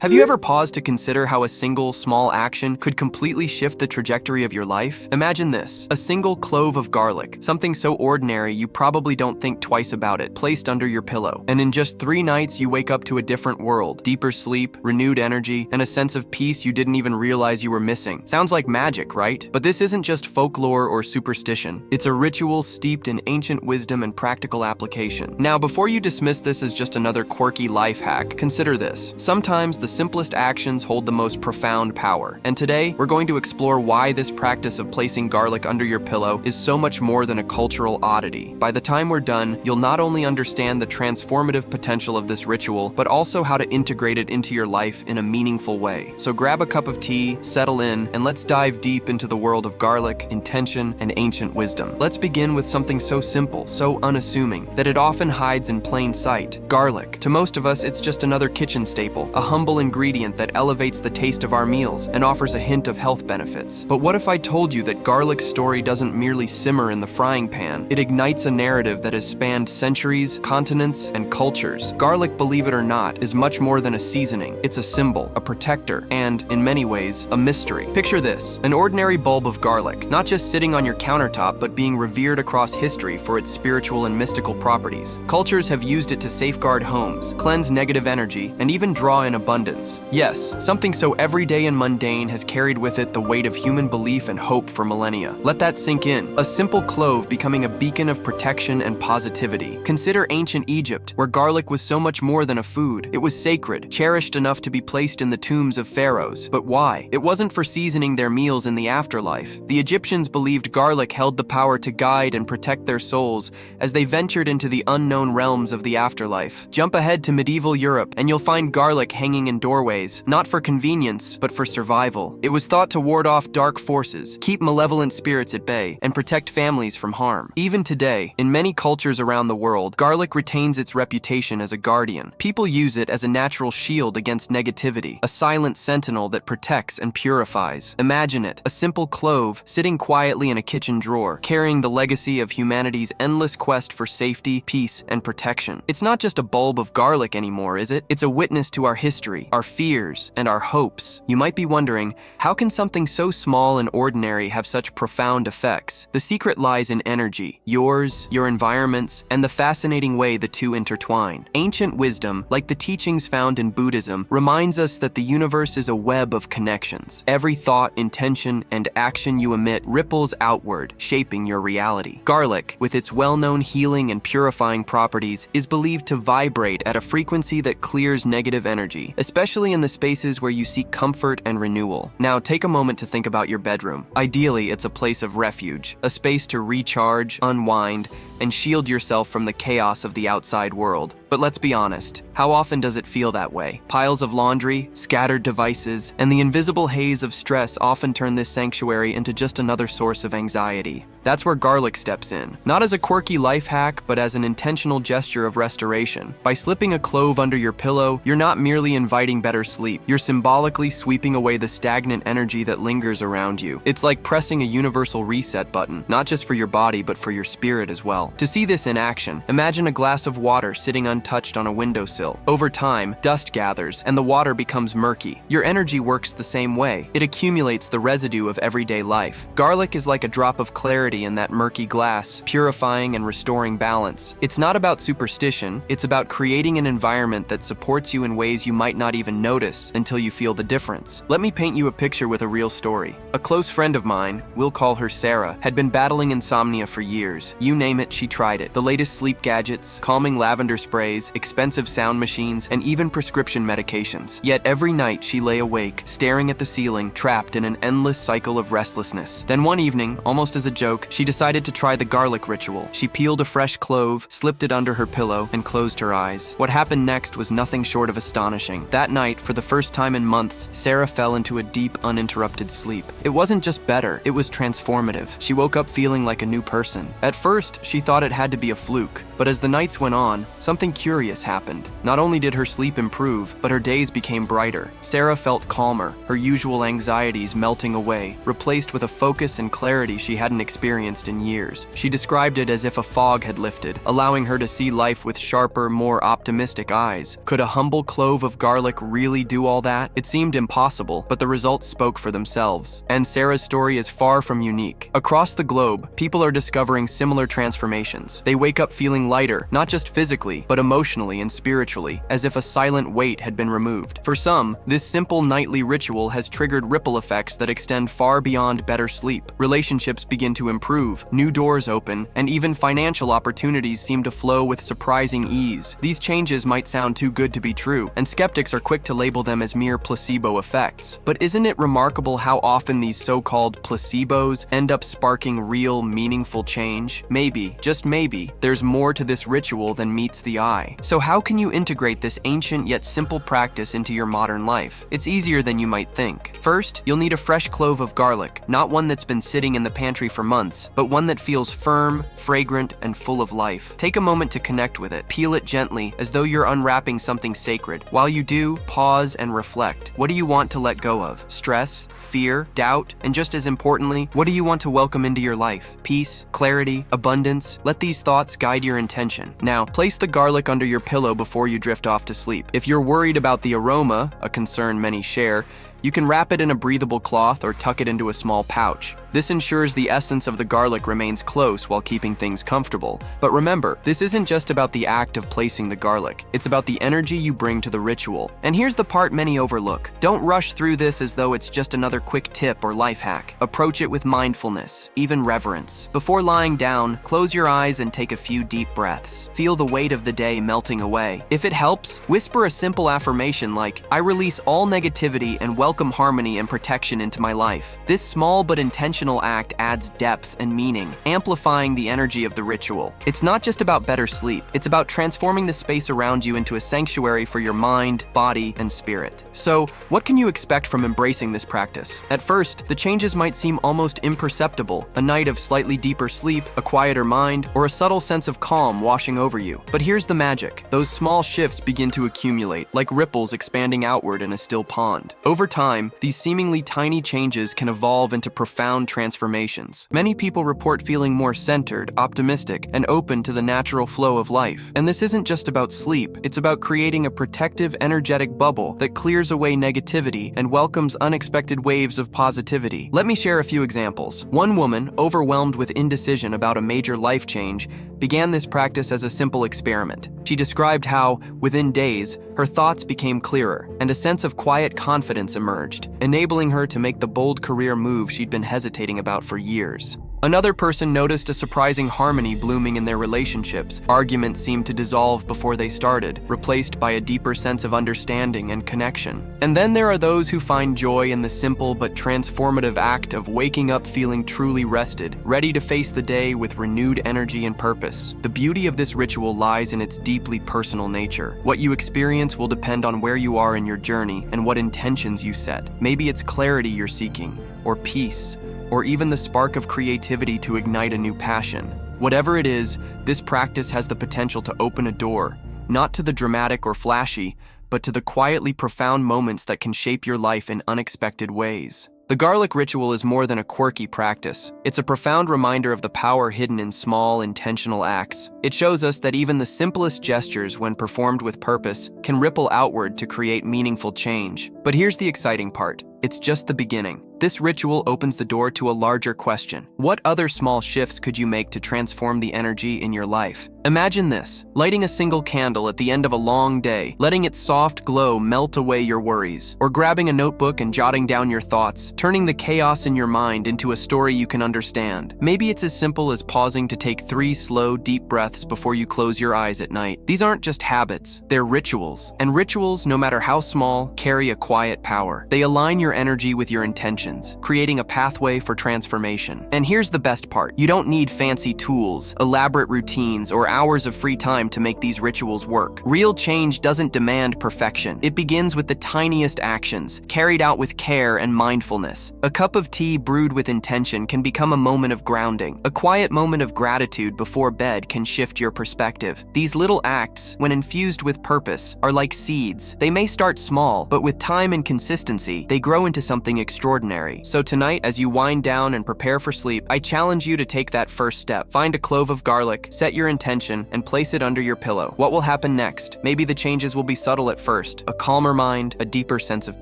Have you ever paused to consider how a single, small action could completely shift the trajectory of your life? Imagine this, a single clove of garlic, something so ordinary you probably don't think twice about it, placed under your pillow. And in just 3 nights, you wake up to a different world, deeper sleep, renewed energy, and a sense of peace you didn't even realize you were missing. Sounds like magic, right? But this isn't just folklore or superstition. It's a ritual steeped in ancient wisdom and practical application. Now, before you dismiss this as just another quirky life hack, consider this. Sometimes the simplest actions hold the most profound power. And today, we're going to explore why this practice of placing garlic under your pillow is so much more than a cultural oddity. By the time we're done, you'll not only understand the transformative potential of this ritual, but also how to integrate it into your life in a meaningful way. So grab a cup of tea, settle in, and let's dive deep into the world of garlic, intention, and ancient wisdom. Let's begin with something so simple, so unassuming, that it often hides in plain sight. Garlic. To most of us, it's just another kitchen staple, a humble ingredient that elevates the taste of our meals and offers a hint of health benefits. But what if I told you that garlic's story doesn't merely simmer in the frying pan? It ignites a narrative that has spanned centuries, continents, and cultures. Garlic, believe it or not, is much more than a seasoning. It's a symbol, a protector, and, in many ways, a mystery. Picture this, an ordinary bulb of garlic, not just sitting on your countertop, but being revered across history for its spiritual and mystical properties. Cultures have used it to safeguard homes, cleanse negative energy, and even draw in abundance. Yes, something so everyday and mundane has carried with it the weight of human belief and hope for millennia. Let that sink in. A simple clove becoming a beacon of protection and positivity. Consider ancient Egypt, where garlic was so much more than a food. It was sacred, cherished enough to be placed in the tombs of pharaohs. But why? It wasn't for seasoning their meals in the afterlife. The Egyptians believed garlic held the power to guide and protect their souls as they ventured into the unknown realms of the afterlife. Jump ahead to medieval Europe, and you'll find garlic hanging in doorways, not for convenience, but for survival. It was thought to ward off dark forces, keep malevolent spirits at bay, and protect families from harm. Even today, in many cultures around the world, garlic retains its reputation as a guardian. People use it as a natural shield against negativity, a silent sentinel that protects and purifies. Imagine it, a simple clove sitting quietly in a kitchen drawer, carrying the legacy of humanity's endless quest for safety, peace, and protection. It's not just a bulb of garlic anymore, is it? It's a witness to our history, our fears, and our hopes. You might be wondering, how can something so small and ordinary have such profound effects? The secret lies in energy, yours, your environment's, and the fascinating way the two intertwine. Ancient wisdom, like the teachings found in Buddhism, reminds us that the universe is a web of connections. Every thought, intention, and action you emit ripples outward, shaping your reality. Garlic, with its well-known healing and purifying properties, is believed to vibrate at a frequency that clears negative energy, especially in the spaces where you seek comfort and renewal. Now, take a moment to think about your bedroom. Ideally, it's a place of refuge, a space to recharge, unwind, and shield yourself from the chaos of the outside world. But let's be honest, how often does it feel that way? Piles of laundry, scattered devices, and the invisible haze of stress often turn this sanctuary into just another source of anxiety. That's where garlic steps in, not as a quirky life hack, but as an intentional gesture of restoration. By slipping a clove under your pillow, you're not merely inviting better sleep, you're symbolically sweeping away the stagnant energy that lingers around you. It's like pressing a universal reset button, not just for your body, but for your spirit as well. To see this in action, imagine a glass of water sitting untouched on a windowsill. Over time, dust gathers, and the water becomes murky. Your energy works the same way. It accumulates the residue of everyday life. Garlic is like a drop of clarity in that murky glass, purifying and restoring balance. It's not about superstition, it's about creating an environment that supports you in ways you might not even notice until you feel the difference. Let me paint you a picture with a real story. A close friend of mine, we'll call her Sarah, had been battling insomnia for years. You name it, she tried it. The latest sleep gadgets, calming lavender sprays, expensive sound machines, and even prescription medications. Yet every night she lay awake, staring at the ceiling, trapped in an endless cycle of restlessness. Then one evening, almost as a joke, she decided to try the garlic ritual. She peeled a fresh clove, slipped it under her pillow, and closed her eyes. What happened next was nothing short of astonishing. That night, for the first time in months, Sarah fell into a deep, uninterrupted sleep. It wasn't just better, it was transformative. She woke up feeling like a new person. At first, she thought it had to be a fluke, but as the nights went on, something curious happened. Not only did her sleep improve, but her days became brighter. Sarah felt calmer, her usual anxieties melting away, replaced with a focus and clarity she hadn't experienced experienced in years. She described it as if a fog had lifted, allowing her to see life with sharper, more optimistic eyes. Could a humble clove of garlic really do all that? It seemed impossible, but the results spoke for themselves. And Sarah's story is far from unique. Across the globe, people are discovering similar transformations. They wake up feeling lighter, not just physically, but emotionally and spiritually, as if a silent weight had been removed. For some, this simple nightly ritual has triggered ripple effects that extend far beyond better sleep. Relationships begin to improve, new doors open, and even financial opportunities seem to flow with surprising ease. These changes might sound too good to be true, and skeptics are quick to label them as mere placebo effects. But isn't it remarkable how often these so-called placebos end up sparking real, meaningful change? Maybe, just maybe, there's more to this ritual than meets the eye. So how can you integrate this ancient yet simple practice into your modern life? It's easier than you might think. First, you'll need a fresh clove of garlic, not one that's been sitting in the pantry for months, but one that feels firm, fragrant, and full of life. Take a moment to connect with it. Peel it gently, as though you're unwrapping something sacred. While you do, pause and reflect. What do you want to let go of? Stress, fear, doubt, and just as importantly, what do you want to welcome into your life? Peace, clarity, abundance. Let these thoughts guide your intention. Now, place the garlic under your pillow before you drift off to sleep. If you're worried about the aroma, a concern many share, you can wrap it in a breathable cloth or tuck it into a small pouch. This ensures the essence of the garlic remains close while keeping things comfortable. But remember, this isn't just about the act of placing the garlic. It's about the energy you bring to the ritual. And here's the part many overlook. Don't rush through this as though it's just another quick tip or life hack. Approach it with mindfulness, even reverence. Before lying down, close your eyes and take a few deep breaths. Feel the weight of the day melting away. If it helps, whisper a simple affirmation like, "I release all negativity and welcome harmony and protection into my life." This small but intentional act adds depth and meaning, amplifying the energy of the ritual. It's not just about better sleep, it's about transforming the space around you into a sanctuary for your mind, body, and spirit. So, what can you expect from embracing this practice? At first, the changes might seem almost imperceptible, a night of slightly deeper sleep, a quieter mind, or a subtle sense of calm washing over you. But here's the magic. Those small shifts begin to accumulate, like ripples expanding outward in a still pond. Over time, these seemingly tiny changes can evolve into profound transformations. Many people report feeling more centered, optimistic, and open to the natural flow of life. And this isn't just about sleep, it's about creating a protective, energetic bubble that clears away negativity and welcomes unexpected waves of positivity. Let me share a few examples. One woman, overwhelmed with indecision about a major life change, began this practice as a simple experiment. She described how, within days, her thoughts became clearer, and a sense of quiet confidence emerged, enabling her to make the bold career move she'd been hesitating about for years. Another person noticed a surprising harmony blooming in their relationships. Arguments seemed to dissolve before they started, replaced by a deeper sense of understanding and connection. And then there are those who find joy in the simple but transformative act of waking up feeling truly rested, ready to face the day with renewed energy and purpose. The beauty of this ritual lies in its deeply personal nature. What you experience will depend on where you are in your journey and what intentions you set. Maybe it's clarity you're seeking, or peace, or even the spark of creativity to ignite a new passion. Whatever it is, this practice has the potential to open a door, not to the dramatic or flashy, but to the quietly profound moments that can shape your life in unexpected ways. The garlic ritual is more than a quirky practice. It's a profound reminder of the power hidden in small, intentional acts. It shows us that even the simplest gestures, when performed with purpose, can ripple outward to create meaningful change. But here's the exciting part. It's just the beginning. This ritual opens the door to a larger question. What other small shifts could you make to transform the energy in your life? Imagine this, lighting a single candle at the end of a long day, letting its soft glow melt away your worries, or grabbing a notebook and jotting down your thoughts, turning the chaos in your mind into a story you can understand. Maybe it's as simple as pausing to take 3 slow, deep breaths before you close your eyes at night. These aren't just habits, they're rituals. And rituals, no matter how small, carry a quiet power. They align your energy with your intentions, creating a pathway for transformation. And here's the best part. You don't need fancy tools, elaborate routines, or hours of free time to make these rituals work. Real change doesn't demand perfection. It begins with the tiniest actions, carried out with care and mindfulness. A cup of tea brewed with intention can become a moment of grounding. A quiet moment of gratitude before bed can shift your perspective. These little acts, when infused with purpose, are like seeds. They may start small, but with time and consistency, they grow grow into something extraordinary. So tonight, as you wind down and prepare for sleep, I challenge you to take that first step. Find a clove of garlic, set your intention, and place it under your pillow. What will happen next? Maybe the changes will be subtle at first, a calmer mind, a deeper sense of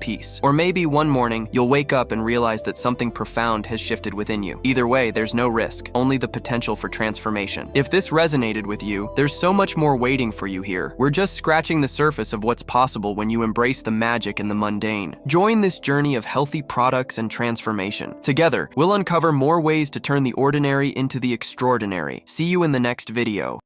peace. Or maybe one morning, you'll wake up and realize that something profound has shifted within you. Either way, there's no risk, only the potential for transformation. If this resonated with you, there's so much more waiting for you here. We're just scratching the surface of what's possible when you embrace the magic in the mundane. Join this journey of healthy products and transformation. Together, we'll uncover more ways to turn the ordinary into the extraordinary. See you in the next video.